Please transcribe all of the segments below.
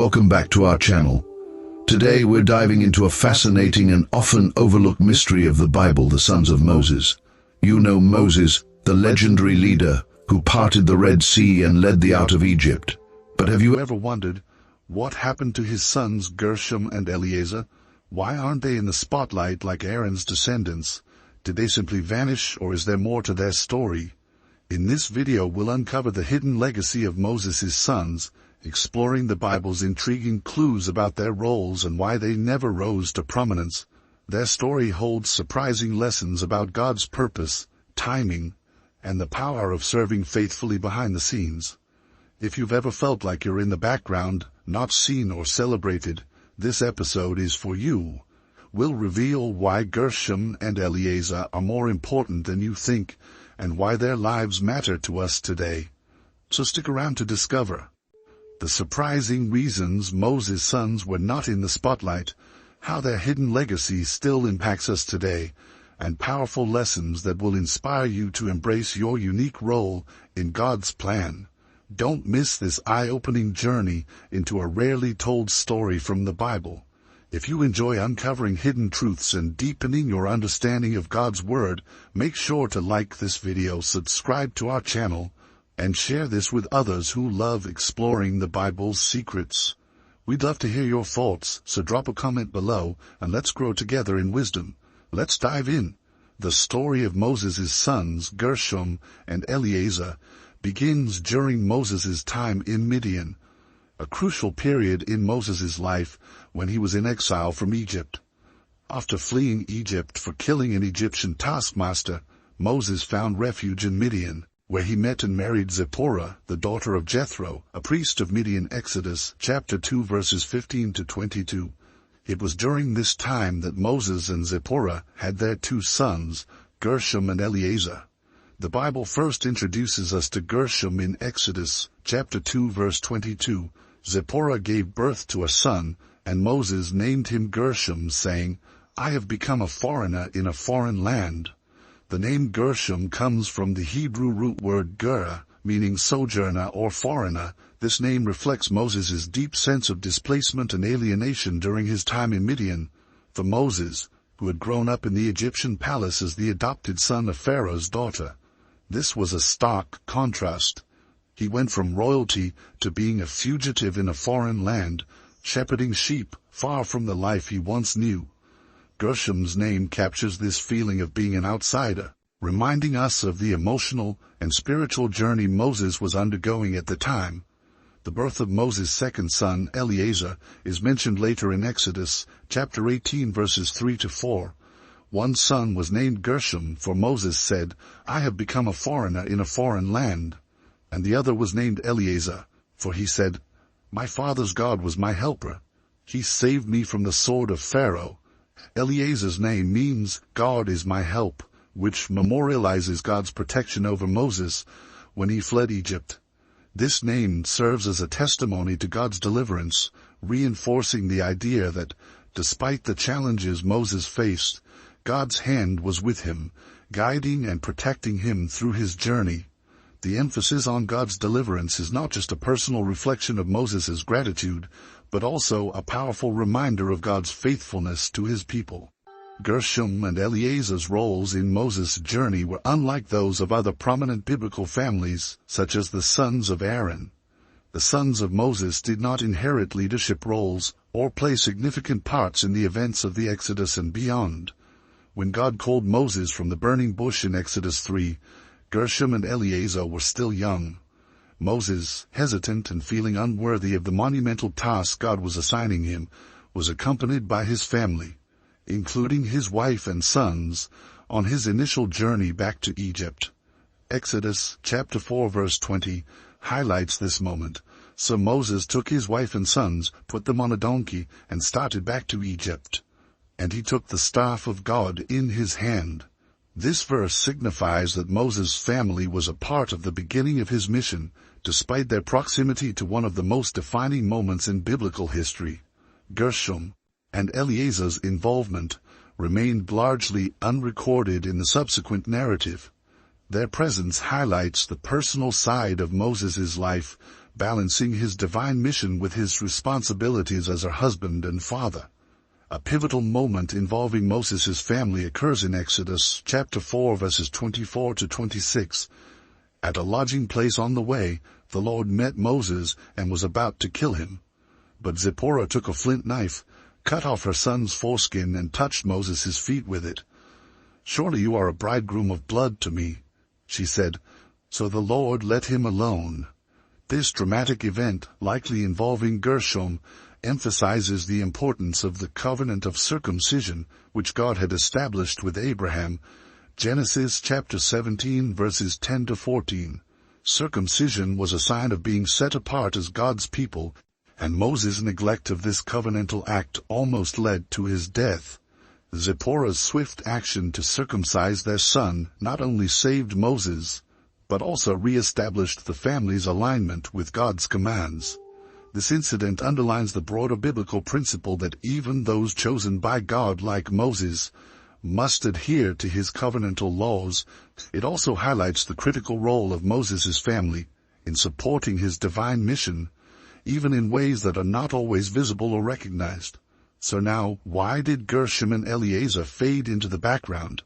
welcome back to our channel. Today we're diving into a fascinating and often overlooked mystery of the Bible, the sons of Moses. You know Moses, the legendary leader who parted the Red Sea and led the out of Egypt. But have you ever wondered what happened to his sons Gershom and Eleazar? Why aren't they in the spotlight like Aaron's descendants? Did they simply vanish, or is there more to their story? In this video we'll uncover the hidden legacy of Moses' sons, exploring the Bible's intriguing clues about their roles and why they never rose to prominence. Their story holds surprising lessons about God's purpose, timing, and the power of serving faithfully behind the scenes. If you've ever felt like you're in the background, not seen or celebrated, this episode is for you. We'll reveal why Gershom and Eleazar are more important than you think, and why their lives matter to us today. So stick around to discover the surprising reasons Moses' sons were not in the spotlight, how their hidden legacy still impacts us today, and powerful lessons that will inspire you to embrace your unique role in God's plan. Don't miss this eye-opening journey into a rarely told story from the Bible. If you enjoy uncovering hidden truths and deepening your understanding of God's Word, make sure to like this video, subscribe to our channel, and share this with others who love exploring the Bible's secrets. We'd love to hear your thoughts, so drop a comment below and let's grow together in wisdom. Let's dive in. The story of Moses' sons, Gershom and Eleazar, begins during Moses' time in Midian, a crucial period in Moses' life when he was in exile from Egypt. After fleeing Egypt for killing an Egyptian taskmaster, Moses found refuge in Midian, where he met and married Zipporah, the daughter of Jethro, a priest of Midian. Exodus chapter 2 verses 15 to 22. It was during this time that Moses and Zipporah had their two sons, Gershom and Eleazar. The Bible first introduces us to Gershom in Exodus chapter 2 verse 22. Zipporah gave birth to a son, and Moses named him Gershom, saying, "I have become a foreigner in a foreign land." The name Gershom comes from the Hebrew root word ger, meaning sojourner or foreigner. This name reflects Moses' deep sense of displacement and alienation during his time in Midian. For Moses, who had grown up in the Egyptian palace as the adopted son of Pharaoh's daughter, this was a stark contrast. He went from royalty to being a fugitive in a foreign land, shepherding sheep far from the life he once knew. Gershom's name captures this feeling of being an outsider, reminding us of the emotional and spiritual journey Moses was undergoing at the time. The birth of Moses' second son, Eleazar, is mentioned later in Exodus chapter 18 verses 3 to 4. One son was named Gershom, for Moses said, "I have become a foreigner in a foreign land." And the other was named Eleazar, for he said, "My father's God was my helper. He saved me from the sword of Pharaoh." Eleazar's name means "God is my help," which memorializes God's protection over Moses when he fled Egypt. This name serves as a testimony to God's deliverance, reinforcing the idea that, despite the challenges Moses faced, God's hand was with him, guiding and protecting him through his journey. The emphasis on God's deliverance is not just a personal reflection of Moses' gratitude, but also a powerful reminder of God's faithfulness to his people. Gershom and Eleazar's roles in Moses' journey were unlike those of other prominent biblical families, such as the sons of Aaron. The sons of Moses did not inherit leadership roles or play significant parts in the events of the Exodus and beyond. When God called Moses from the burning bush in Exodus 3, Gershom and Eleazar were still young. Moses, hesitant and feeling unworthy of the monumental task God was assigning him, was accompanied by his family, including his wife and sons, on his initial journey back to Egypt. Exodus chapter 4 verse 20 highlights this moment. So Moses took his wife and sons, put them on a donkey, and started back to Egypt. And he took the staff of God in his hand. This verse signifies that Moses' family was a part of the beginning of his mission, despite their proximity to one of the most defining moments in biblical history. Gershom and Eleazar's involvement remained largely unrecorded in the subsequent narrative. Their presence highlights the personal side of Moses' life, balancing his divine mission with his responsibilities as her husband and father. A pivotal moment involving Moses' family occurs in Exodus chapter 4 verses 24 to 26. At a lodging place on the way, the Lord met Moses and was about to kill him. But Zipporah took a flint knife, cut off her son's foreskin, and touched Moses' feet with it. "Surely you are a bridegroom of blood to me," she said. So the Lord let him alone. This dramatic event, likely involving Gershom, emphasizes the importance of the covenant of circumcision which God had established with Abraham. Genesis chapter 17 verses 10 to 14. Circumcision was a sign of being set apart as God's people, and Moses' neglect of this covenantal act almost led to his death. Zipporah's swift action to circumcise their son not only saved Moses, but also re-established the family's alignment with God's commands. This incident underlines the broader biblical principle that even those chosen by God, like Moses, must adhere to his covenantal laws. It also highlights the critical role of Moses' family in supporting his divine mission, even in ways that are not always visible or recognized. So now, why did Gershom and Eleazar fade into the background?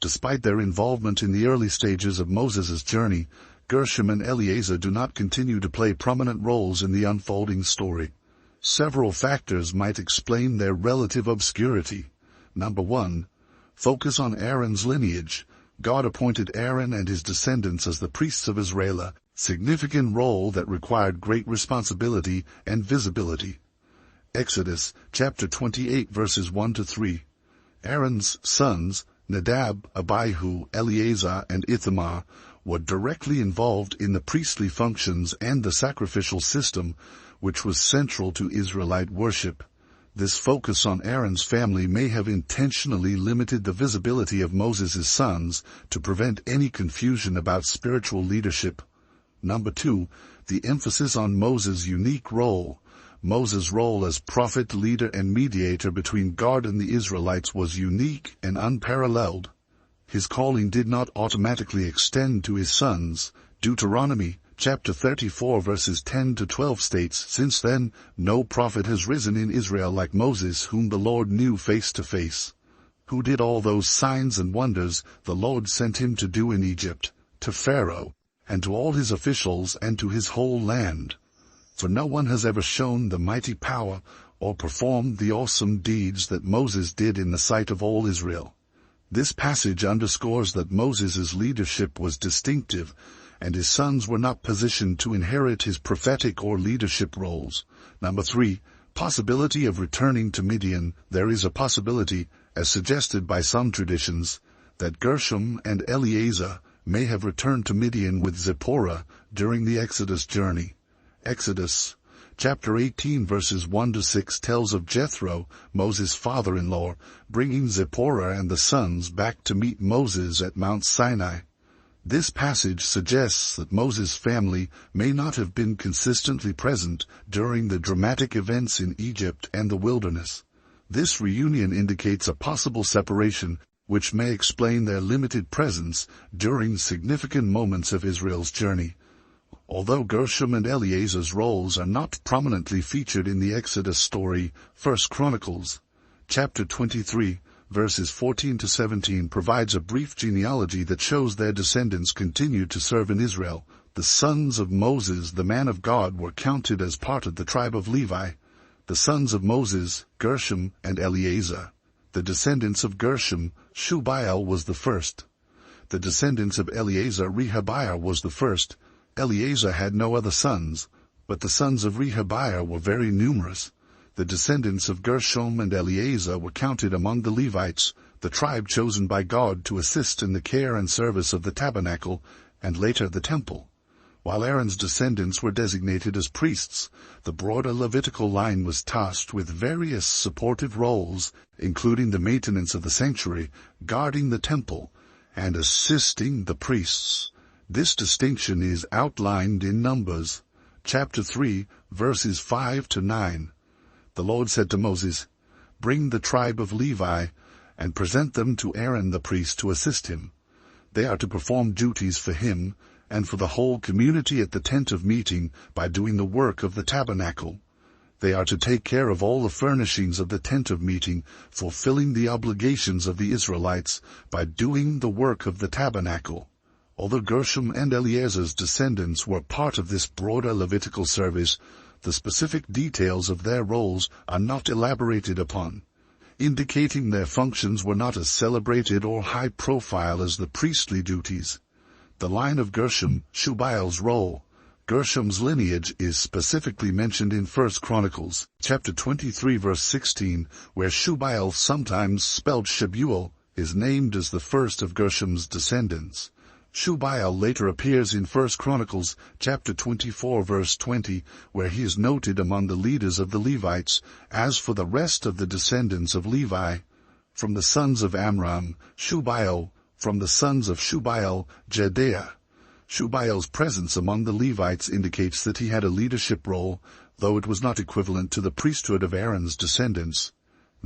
Despite their involvement in the early stages of Moses' journey, Gershom and Eleazar do not continue to play prominent roles in the unfolding story. Several factors might explain their relative obscurity. Number 1. Focus on Aaron's lineage. God appointed Aaron and his descendants as the priests of Israel, a significant role that required great responsibility and visibility. Exodus chapter 28 verses 1 to 3. Aaron's sons, Nadab, Abihu, Eleazar, and Ithamar, were directly involved in the priestly functions and the sacrificial system, which was central to Israelite worship. This focus on Aaron's family may have intentionally limited the visibility of Moses' sons to prevent any confusion about spiritual leadership. Number 2, the emphasis on Moses' unique role. Moses' role as prophet, leader, and mediator between God and the Israelites was unique and unparalleled. His calling did not automatically extend to his sons. Deuteronomy chapter 34 verses 10 to 12 states, "Since then, no prophet has risen in Israel like Moses, whom the Lord knew face to face, who did all those signs and wonders the Lord sent him to do in Egypt, to Pharaoh, and to all his officials, and to his whole land. For no one has ever shown the mighty power or performed the awesome deeds that Moses did in the sight of all Israel." This passage underscores that Moses' leadership was distinctive, and his sons were not positioned to inherit his prophetic or leadership roles. Number 3, possibility of returning to Midian. There is a possibility, as suggested by some traditions, that Gershom and Eleazar may have returned to Midian with Zipporah during the Exodus journey. Exodus chapter 18 verses 1 to 6 tells of Jethro, Moses' father-in-law, bringing Zipporah and the sons back to meet Moses at Mount Sinai. This passage suggests that Moses' family may not have been consistently present during the dramatic events in Egypt and the wilderness. This reunion indicates a possible separation, which may explain their limited presence during significant moments of Israel's journey. Although Gershom and Eleazar's roles are not prominently featured in the Exodus story, 1 Chronicles chapter 23 verses 14 to 17 provides a brief genealogy that shows their descendants continued to serve in Israel. The sons of Moses, the man of God, were counted as part of the tribe of Levi. The sons of Moses, Gershom and Eleazar. The descendants of Gershom, Shubael was the first. The descendants of Eleazar, Rehabiah was the first. Eleazar had no other sons, but the sons of Rehabiah were very numerous. The descendants of Gershom and Eleazar were counted among the Levites, the tribe chosen by God to assist in the care and service of the tabernacle, and later the temple. While Aaron's descendants were designated as priests, the broader Levitical line was tasked with various supportive roles, including the maintenance of the sanctuary, guarding the temple, and assisting the priests. This distinction is outlined in Numbers, chapter 3, verses 5 to 9. The Lord said to Moses, "Bring the tribe of Levi, and present them to Aaron the priest to assist him. They are to perform duties for him, and for the whole community at the tent of meeting by doing the work of the tabernacle. They are to take care of all the furnishings of the tent of meeting, fulfilling the obligations of the Israelites by doing the work of the tabernacle. Although Gershom and Eleazar's descendants were part of this broader Levitical service, the specific details of their roles are not elaborated upon, indicating their functions were not as celebrated or high profile as the priestly duties. The line of Gershom, Shubael's role. Gershom's lineage is specifically mentioned in 1 Chronicles, chapter 23 verse 16, where Shubael, sometimes spelled Shebuel, is named as the first of Gershom's descendants. Shubael later appears in 1 Chronicles, chapter 24 verse 20, where he is noted among the leaders of the Levites. As for the rest of the descendants of Levi, from the sons of Amram, Shubael; from the sons of Shubael, Jedaiah. Shubael's presence among the Levites indicates that he had a leadership role, though it was not equivalent to the priesthood of Aaron's descendants.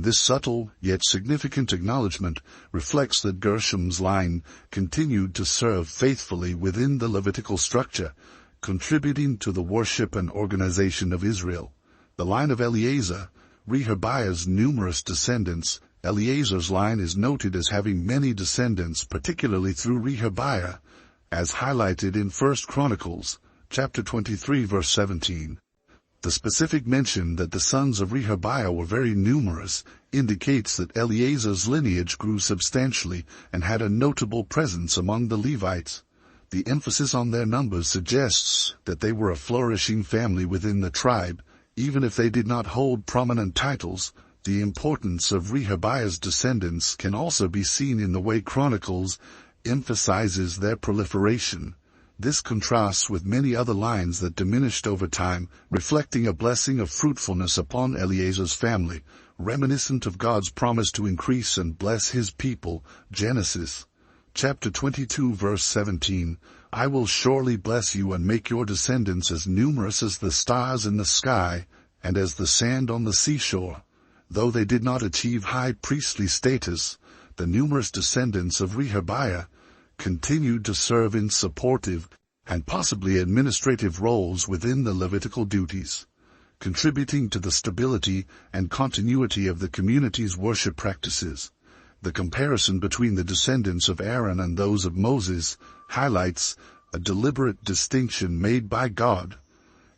This subtle, yet significant acknowledgement reflects that Gershom's line continued to serve faithfully within the Levitical structure, contributing to the worship and organization of Israel. The line of Eleazar, Rehabiah's numerous descendants. Eleazar's line is noted as having many descendants, particularly through Rehabiah, as highlighted in 1 Chronicles, chapter 23 verse 17. The specific mention that the sons of Rehabiah were very numerous indicates that Eleazar's lineage grew substantially and had a notable presence among the Levites. The emphasis on their numbers suggests that they were a flourishing family within the tribe, even if they did not hold prominent titles. The importance of Rehabiah's descendants can also be seen in the way Chronicles emphasizes their proliferation. This contrasts with many other lines that diminished over time, reflecting a blessing of fruitfulness upon Eleazar's family, reminiscent of God's promise to increase and bless his people. Genesis, chapter 22 verse 17, I will surely bless you and make your descendants as numerous as the stars in the sky and as the sand on the seashore. Though they did not achieve high priestly status, the numerous descendants of Rehabiah continued to serve in supportive and possibly administrative roles within the Levitical duties, contributing to the stability and continuity of the community's worship practices. The comparison between the descendants of Aaron and those of Moses highlights a deliberate distinction made by God.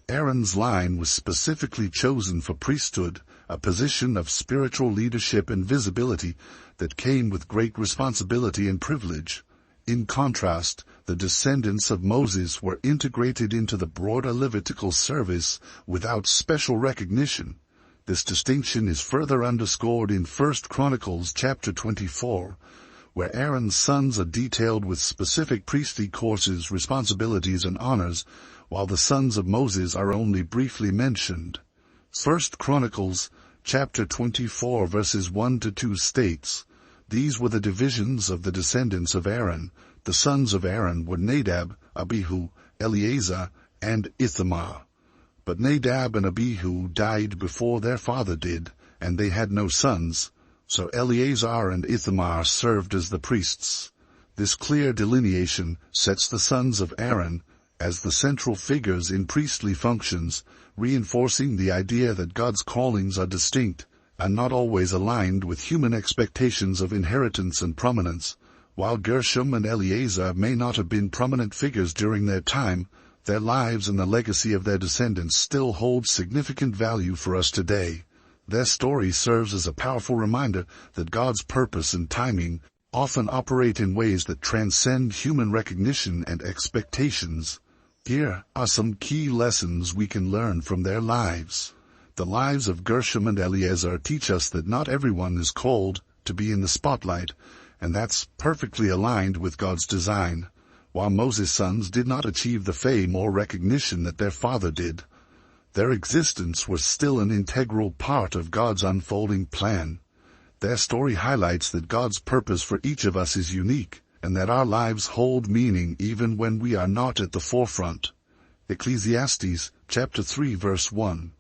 Aaron's line was specifically chosen for priesthood, a position of spiritual leadership and visibility that came with great responsibility and privilege. In contrast, the descendants of Moses were integrated into the broader Levitical service without special recognition. This distinction is further underscored in 1 Chronicles chapter 24, where Aaron's sons are detailed with specific priestly courses, responsibilities, and honors, while the sons of Moses are only briefly mentioned. 1 Chronicles chapter 24 verses 1-2 states, These were the divisions of the descendants of Aaron. The sons of Aaron were Nadab, Abihu, Eleazar, and Ithamar. But Nadab and Abihu died before their father did, and they had no sons, so Eleazar and Ithamar served as the priests. This clear delineation sets the sons of Aaron as the central figures in priestly functions, reinforcing the idea that God's callings are distinct and not always aligned with human expectations of inheritance and prominence. While Gershom and Eleazar may not have been prominent figures during their time, their lives and the legacy of their descendants still hold significant value for us today. Their story serves as a powerful reminder that God's purpose and timing often operate in ways that transcend human recognition and expectations. Here are some key lessons we can learn from their lives. The lives of Gershom and Eleazar teach us that not everyone is called to be in the spotlight, and that's perfectly aligned with God's design. While Moses' sons did not achieve the fame or recognition that their father did, their existence was still an integral part of God's unfolding plan. Their story highlights that God's purpose for each of us is unique, and that our lives hold meaning even when we are not at the forefront. Ecclesiastes chapter 3 verse 1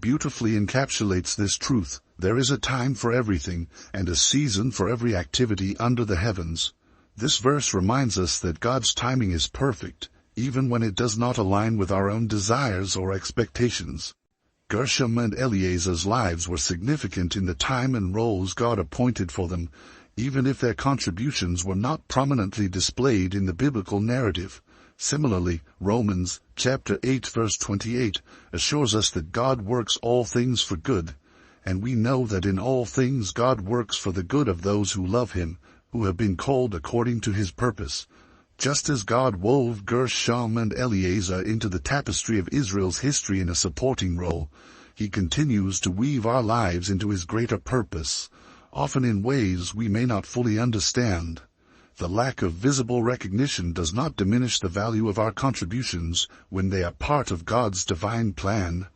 beautifully encapsulates this truth. There is a time for everything, and a season for every activity under the heavens. This verse reminds us that God's timing is perfect, even when it does not align with our own desires or expectations. Gershom and Eleazar's lives were significant in the time and roles God appointed for them, even if their contributions were not prominently displayed in the biblical narrative. Similarly, Romans chapter 8 verse 28 assures us that God works all things for good, and we know that in all things God works for the good of those who love him, who have been called according to his purpose. Just as God wove Gershom and Eleazar into the tapestry of Israel's history in a supporting role, he continues to weave our lives into his greater purpose, often in ways we may not fully understand. The lack of visible recognition does not diminish the value of our contributions when they are part of God's divine plan.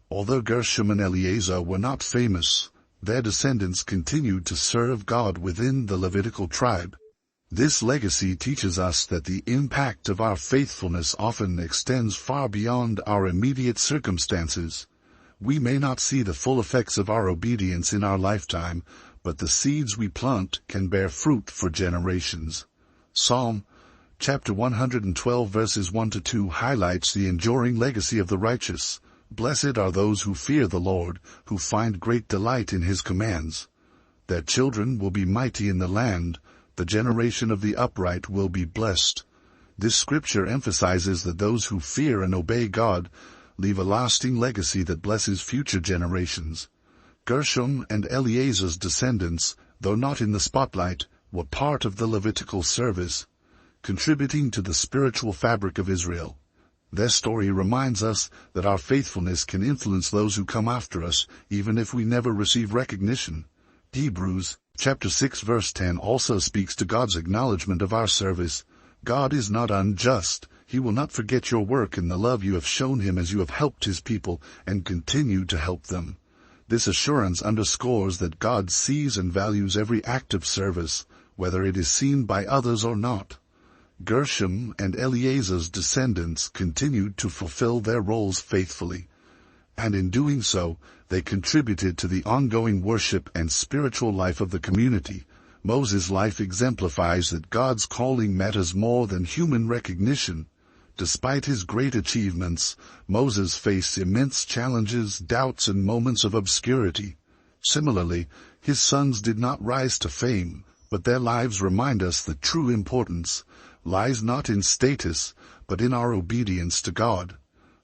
Although Gershom and Eleazar were not famous, their descendants continued to serve God within the Levitical tribe. This legacy teaches us that the impact of our faithfulness often extends far beyond our immediate circumstances. We may not see the full effects of our obedience in our lifetime, but the seeds we plant can bear fruit for generations. Psalm chapter 112 verses 1-2 highlights the enduring legacy of the righteous. Blessed are those who fear the Lord, who find great delight in his commands. Their children will be mighty in the land. The generation of the upright will be blessed. This scripture emphasizes that those who fear and obey God leave a lasting legacy that blesses future generations. Gershom and Eleazar's descendants, though not in the spotlight, were part of the Levitical service, contributing to the spiritual fabric of Israel. Their story reminds us that our faithfulness can influence those who come after us, even if we never receive recognition. Hebrews chapter 6 verse 10 also speaks to God's acknowledgement of our service. God is not unjust. He will not forget your work and the love you have shown him as you have helped his people and continue to help them. This assurance underscores that God sees and values every act of service, whether it is seen by others or not. Gershom and Eleazar's descendants continued to fulfill their roles faithfully, and in doing so, they contributed to the ongoing worship and spiritual life of the community. Moses' life exemplifies that God's calling matters more than human recognition. Despite his great achievements, Moses faced immense challenges, doubts, and moments of obscurity. Similarly, his sons did not rise to fame, but their lives remind us that true importance lies not in status, but in our obedience to God.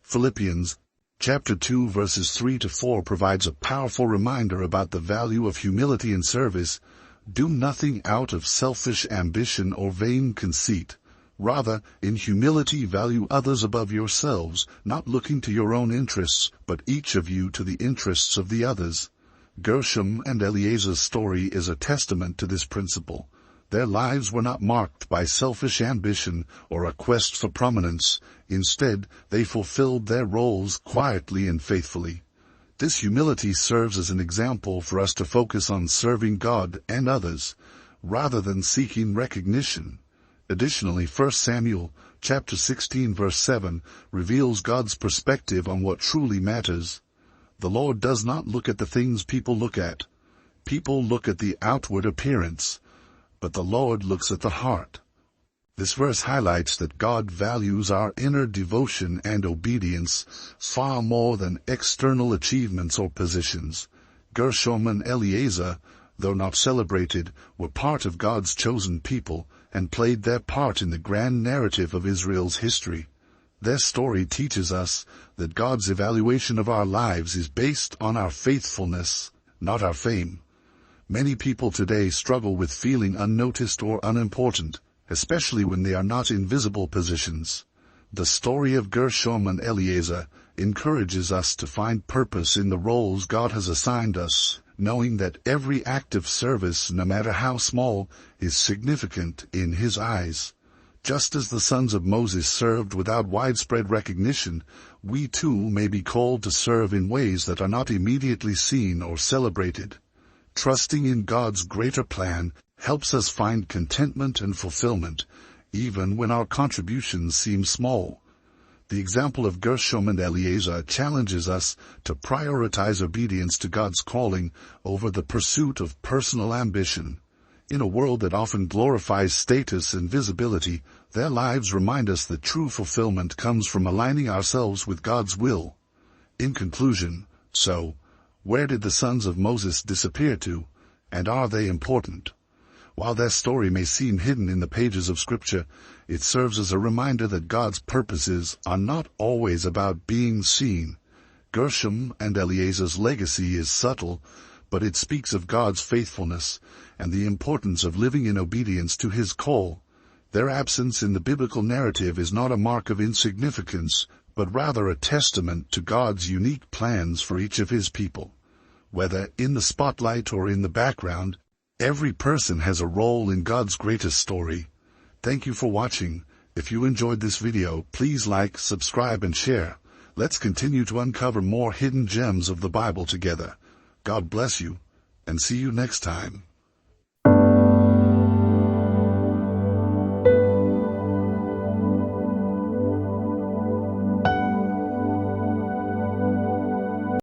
Philippians chapter 2 verses 3-4 provides a powerful reminder about the value of humility in service. Do nothing out of selfish ambition or vain conceit. Rather, in humility value others above yourselves, not looking to your own interests, but each of you to the interests of the others. Gershom and Eleazar's story is a testament to this principle. Their lives were not marked by selfish ambition or a quest for prominence. Instead, they fulfilled their roles quietly and faithfully. This humility serves as an example for us to focus on serving God and others, rather than seeking recognition. Additionally, 1 Samuel chapter 16 verse 7 reveals God's perspective on what truly matters. The Lord does not look at the things people look at. People look at the outward appearance, but the Lord looks at the heart. This verse highlights that God values our inner devotion and obedience far more than external achievements or positions. Gershom and Eleazar, though not celebrated, were part of God's chosen people and played their part in the grand narrative of Israel's history. Their story teaches us that God's evaluation of our lives is based on our faithfulness, not our fame. Many people today struggle with feeling unnoticed or unimportant, especially when they are not in visible positions. The story of Gershom and Eleazar encourages us to find purpose in the roles God has assigned us, knowing that every act of service, no matter how small, is significant in his eyes. Just as the sons of Moses served without widespread recognition, we too may be called to serve in ways that are not immediately seen or celebrated. Trusting in God's greater plan helps us find contentment and fulfillment, even when our contributions seem small. The example of Gershom and Eleazar challenges us to prioritize obedience to God's calling over the pursuit of personal ambition. In a world that often glorifies status and visibility, their lives remind us that true fulfillment comes from aligning ourselves with God's will. In conclusion, so, where did the sons of Moses disappear to, and are they important? While their story may seem hidden in the pages of Scripture, it serves as a reminder that God's purposes are not always about being seen. Gershom and Eliezer's legacy is subtle, but it speaks of God's faithfulness and the importance of living in obedience to His call. Their absence in the biblical narrative is not a mark of insignificance, but rather a testament to God's unique plans for each of His people. Whether in the spotlight or in the background, every person has a role in God's greatest story. Thank you for watching. If you enjoyed this video, please like, subscribe, and share. Let's continue to uncover more hidden gems of the Bible together. God bless you, and see you next time.